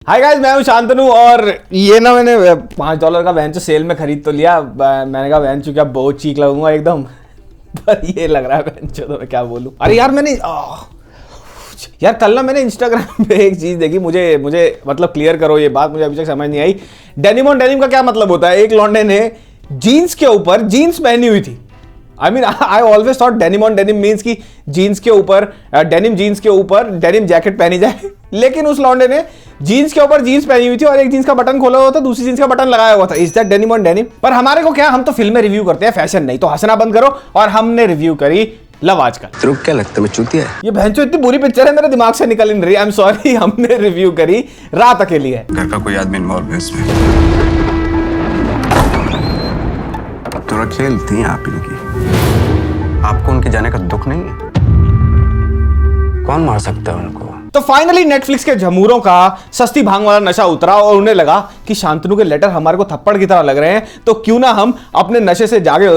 Hi guys, मैं हूं शांतनु और ये ना मैंने $5 का वेंचर सेल में खरीद तो लिया। मैंने कहा वेंचर क्या बहुत चीक लगूंगा एकदम, पर ये लग रहा है वेंचर, तो मैं क्या बोलूं। अरे यार यार कल ना मैंने इंस्टाग्राम पे एक चीज देखी, मुझे मतलब क्लियर करो ये बात, मुझे अभी तक समझ नहीं आई। डेनिम ऑन डेनिम का क्या मतलब होता है? एक लौंडे ने जीन्स के ऊपर जीन्स पहनी हुई थी। I always thought denim on denim means कि जीन्स के ऊपर डेनिम, जीन्स के ऊपर डेनिम जैकेट पहनी जाए, लेकिन उस लौंडे ने जीन्स के ऊपर जीन्स पहनी हुई थी और एक जीन्स का बटन खोला हुआ था, दूसरी जीन्स का बटन लगाया हुआ था। Is that denim on denim? पर हमारे को क्या, हम तो फिल्में रिव्यू करते हैं, फैशन नहीं। तो हंसना बंद करो। और हमने रिव्यू करी लव आजकल। तेरे को क्या लगता है मैं चूतिया है? ये भैंचो इतनी बुरी पिक्चर है, मेरे दिमाग से निकल नहीं रही। I am sorry. हमने रिव्यू करी रात अकेली है। घर का कोई आदमी इन्वॉल्व है इसमें? थोड़ा खेलती हैं आप इनकी। आपको उनके जाने का दुख नहीं है? कौन मार सकता है उनको? तो फाइनली नेटफ्लिक्स के झमूरों का सस्ती भांग वाला नशा उतरा और उन्हें लगा कि शांतनु के लेटर हमारे को थप्पड़ की तरह लग रहे हैं, तो क्यों ना हम अपने नशे से जागे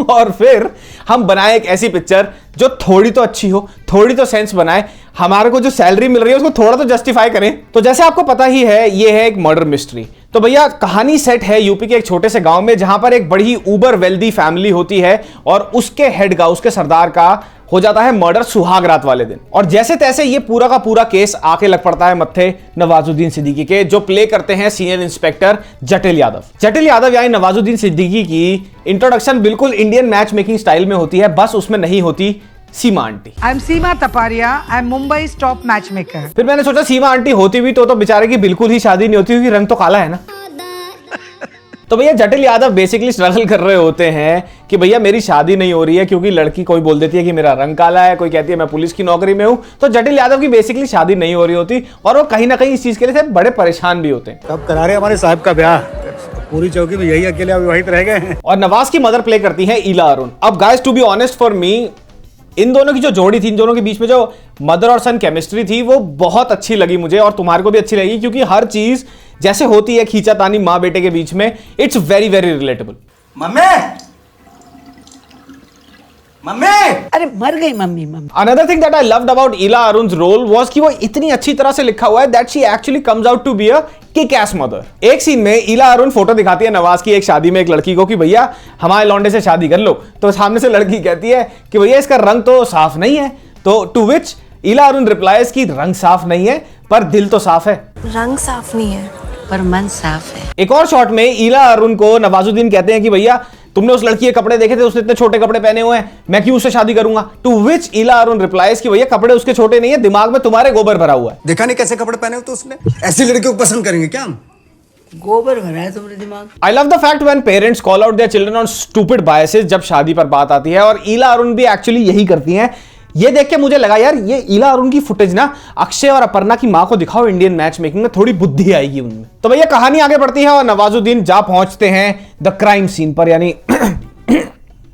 और फिर हम बनाए एक ऐसी पिक्चर जो थोड़ी तो अच्छी हो, थोड़ी तो सेंस बनाए, हमारे को जो सैलरी मिल रही है उसको थोड़ा तो जस्टिफाई करें। तो जैसे आपको पता ही है, ये है एक मर्डर मिस्ट्री। तो भैया कहानी सेट है यूपी के एक छोटे से गांव में, जहां पर एक बड़ी उबर वेल्दी फैमिली होती है और उसके हेड का, उसके सरदार का हो जाता है मर्डर सुहाग रात वाले दिन। और जैसे तैसे ये पूरा का पूरा केस आके लग पड़ता है मत्थे नवाजुद्दीन सिद्दीकी के, जो प्ले करते हैं सीनियर इंस्पेक्टर जटिल यादव। जटिल यादव यानी नवाजुद्दीन सिद्दीकी की इंट्रोडक्शन बिल्कुल इंडियन मैच मेकिंग स्टाइल में होती है, बस उसमें नहीं होती Seema aunty. I am Seema Taparia, I am Mumbai top matchmaker. फिर मैंने सोचा सीमा आंटी होती भी तो बेचारे की बिल्कुल ही शादी नहीं होती, क्योंकि रंग तो काला है ना। तो भैया जटिल यादव बेसिकली स्ट्रगल कर रहे होते हैं कि भैया मेरी शादी नहीं हो रही है, क्योंकि लड़की कोई बोल देती है कि मेरा रंग काला है, कोई कहती है मैं पुलिस की नौकरी में हूं। तो जटिल यादव की बेसिकली शादी नहीं हो रही होती और वो कहीं ना कहीं इस चीज के लिए बड़े परेशान भी होते हैं। कब करा रहे हमारे साहब का ब्याह? पूरी चौकी में यही अकेले अविवाहित रह गए हैं। और नवाज की मदर प्ले करती है ईला अरुण। अब guys to be honest for me, इन दोनों की जो जोड़ी थी, इन दोनों के बीच में जो मदर और सन केमिस्ट्री थी, वो बहुत अच्छी लगी मुझे और तुम्हारे को भी अच्छी लगी, क्योंकि हर चीज जैसे होती है खींचातानी मां बेटे के बीच में, it's very very relatable. Mummy, mummy, अरे मर गई mummy. Another thing that I loved about Ila Arun's role was कि वो इतनी अच्छी तरह से लिखा हुआ है that she actually comes out to be a kick-ass mother। एक सीन में ईला अरुण फोटो दिखाती है नवाज की एक शादी में एक लड़की को कि भैया हमारे लौंडे से शादी कर लो। तो सामने से लड़की कहती है कि भैया इसका रंग तो साफ नहीं है। तो to which Ila Arun replies कि रंग साफ नहीं है पर दिल तो साफ है। रंग साफ नहीं है पर मन साफ है। एक और शॉट में ईला अरुण को नवाजुद्दीन कहते हैं कि भैया तुमने उस लड़की के कपड़े देखे थे, उसने इतने छोटे कपड़े पहने हुए हैं, मैं क्यों उससे शादी करूंगा? To which Ila Arun replies कि भैया कपड़े उसके छोटे नहीं है, दिमाग में तुम्हारे गोबर भरा हुआ है। देखा नहीं कैसे कपड़े पहने हो तो उसने? ऐसी लड़की को पसंद करेंगे क्या हम? गोबर भरा है तुम्हारे दिमाग। I love the fact when parents call out their children on stupid biases जब शादी पर बात आती है, और ईला अरुण भी एक्चुअली यही करती हैं। ये देख के मुझे लगा यार ये ईला अरुण की फुटेज ना अक्षय और अपर्णा की मां को दिखाओ, इंडियन मैच मेकिंग में थोड़ी बुद्धि आएगी उनमें। तो भैया कहानी आगे बढ़ती है और नवाजुद्दीन जा पहुंचते हैं द क्राइम सीन पर, यानी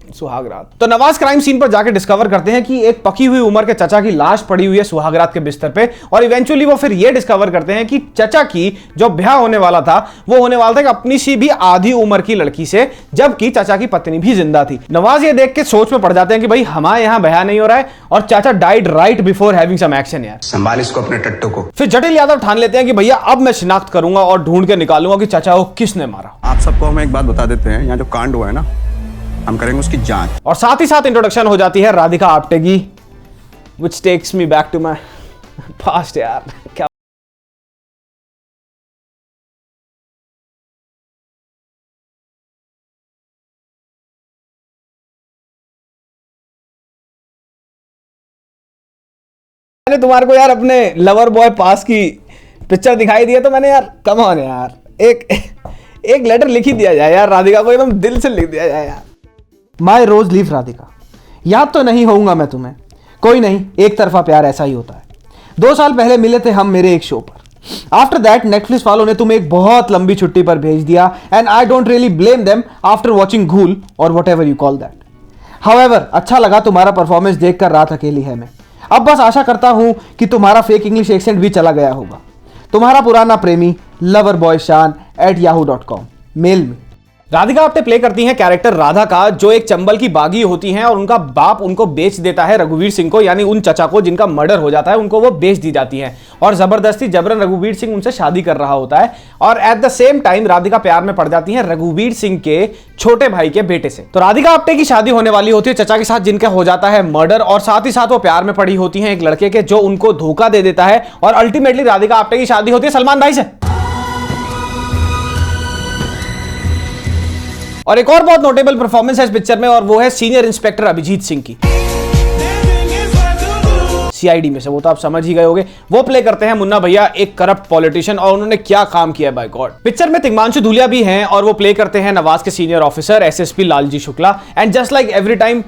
सुहागरात। तो नवाज क्राइम सीन पर जाके डिस्कवर करते हैं कि एक पकी हुई उम्र के चचा की लाश पड़ी हुई है सुहागरात के बिस्तर पे, और इवेंचुअली वो फिर ये डिस्कवर करते हैं कि चचा की जो ब्याह होने वाला था वो होने वाला था कि अपनी सी भी आधी उम्र की लड़की से, जबकि चाचा की पत्नी भी जिंदा थी। नवाज ये देख के सोच में पड़ जाते हैं कि भाई हमारे यहाँ ब्याह नहीं हो रहा है और चाचा died right before having some action यार। संभाल इसको अपने टट्टू को। फिर जटिल यादव ठान लेते हैं कि भैया अब मैं शिनाख्त करूंगा और ढूंढ के निकालूंगा कि चाचा को किसने मारा। आप सबको हम एक बात बता देते हैं, यहाँ जो कांड हुआ है ना, हम करेंगे उसकी जांच। और साथ ही साथ इंट्रोडक्शन हो जाती है राधिका आप्टे की, which takes me back to my past यार। क्या मैंने तुम्हारे को यार अपने लवर बॉय पास की पिक्चर दिखाई दी है, तो मैंने यार कम ऑन यार एक लेटर लिख ही दिया जाए यार राधिका को, एकदम दिल से लिख दिया जाए यार। माय रोज लीव राधिका, याद तो नहीं होऊंगा मैं तुम्हें, कोई नहीं, एक तरफा प्यार ऐसा ही होता है। 2 साल पहले मिले थे हम मेरे एक शो पर। आफ्टर दैट नेटफ्लिक्स वालों ने तुम्हें एक बहुत लंबी छुट्टी पर भेज दिया, and I don't really blame them after watching Ghoul और whatever you call that. However अच्छा लगा तुम्हारा परफॉर्मेंस देखकर, रात अकेली है मैं। अब बस आशा करता हूं कि तुम्हारा फेक इंग्लिश एक्सेंट भी चला गया होगा। तुम्हारा पुराना प्रेमी लवर बॉय शान @yahoo.com। मेल में। राधिका आप्टे प्ले करती हैं कैरेक्टर राधा का, जो एक चंबल की बागी होती हैं और उनका बाप उनको बेच देता है रघुवीर सिंह को, यानी उन चचा को जिनका मर्डर हो जाता है, उनको वो बेच दी जाती हैं और जबरदस्ती जबरन रघुवीर सिंह उनसे शादी कर रहा होता है। और at the same time Radhika प्यार में पड़ जाती हैं रघुवीर सिंह के छोटे भाई के बेटे से। तो राधिका आप्टे की शादी होने वाली होती है चचा के साथ, जिनका हो जाता है मर्डर, और साथ ही साथ वो प्यार में पड़ी होती हैं एक लड़के के जो उनको धोखा दे देता है, और अल्टीमेटली राधिका आप्टे की शादी होती है सलमान भाई से। और एक और बहुत नोटेबल परफॉर्मेंस है इस पिक्चर में, और वो है सीनियर इंस्पेक्टर अभिजीत सिंह की सीआईडी में से, वो तो आप समझ ही गए होंगे। वो प्ले करते हैं मुन्ना भैया, एक करप्ट पॉलिटिशियन, और उन्होंने क्या काम किया बाय गॉड। पिक्चर में तिग्मांशु धूलिया भी हैं और वो प्ले करते हैं नवाज के senior officer SSP Lalji Shukla. And just like every time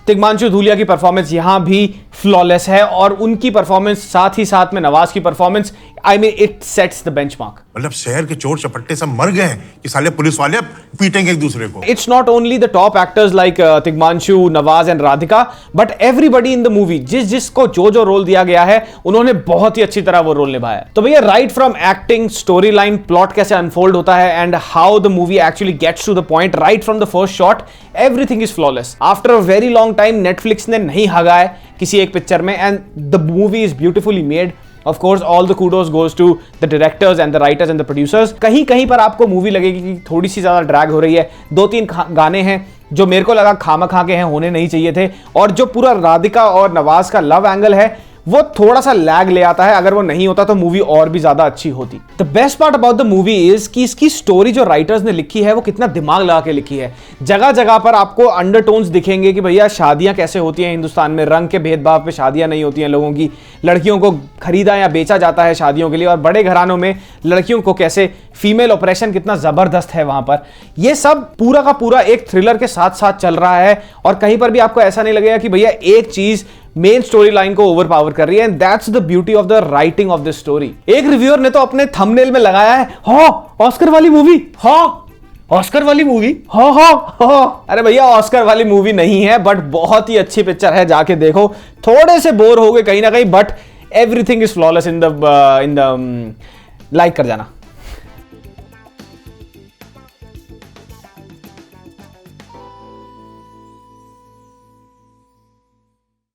Tigmanshu Dhulia की परफॉर्मेंस यहां भी फ्लॉलेस है, और उनकी परफॉर्मेंस साथ ही साथ में नवाज की performance, I mean it sets the benchmark. मतलब शहर के चोर चपट्टे सब मर गए हैं कि साले पुलिस वाले अब पीटेंगे एक दूसरे को। It's not only the top actors like Tigmanshu, Nawaz and Radhika, but everybody in the movie, जिसको जो रोल दिया गया है उन्होंने बहुत ही अच्छी तरह वो रोल निभाया। तो भैया right from acting, story line, plot कैसे अनफोल्ड होता है and how the movie actually gets to the point right from the first shot, everything is flawless. After a very long time Netflix ने नहीं हगा है किसी एक पिक्चर में, and the movie is beautifully made. Of course, all the kudos goes to the directors and the writers and the producers. कहीं पर आपको मूवी लगेगी कि थोड़ी सी ज्यादा ड्रैग हो रही है, 2-3 गाने हैं जो मेरे को लगा खामा के हैं, होने नहीं चाहिए थे, और जो पूरा राधिका और नवाज का लव एंगल है वो थोड़ा सा लैग ले आता है। अगर वो नहीं होता तो मूवी और भी ज्यादा अच्छी होती। The best part about the movie is कि इसकी स्टोरी जो राइटर्स ने लिखी है वो कितना दिमाग लगा के लिखी है। जगह जगह पर आपको अंडरटोन्स दिखेंगे कि भैया शादियां कैसे होती हैं हिंदुस्तान में, रंग के भेदभाव पे शादियां नहीं होती हैं लोगों की, लड़कियों को खरीदा या बेचा जाता है शादियों के लिए, और बड़े घरानों में लड़कियों को कैसे फीमेल ऑपरेशन कितना जबरदस्त है वहां पर। ये सब पूरा का पूरा एक थ्रिलर के साथ साथ चल रहा है, और कहीं पर भी आपको ऐसा नहीं लगेगा कि भैया एक चीज मेन स्टोरी लाइन को ओवरपावर कर रही है, and that's the beauty of the writing of this story. एक रिव्यूअर ने तो अपने थंबनेल में लगाया है, हाँ ऑस्कर वाली मूवी, हाँ ऑस्कर वाली मूवी, हाँ हाँ हाँ। अरे भैया ऑस्कर वाली मूवी नहीं है, बट बहुत ही अच्छी पिक्चर है, जाके देखो। थोड़े से बोर हो गए कहीं ना कहीं, but everything is flawless in the like कर जाना।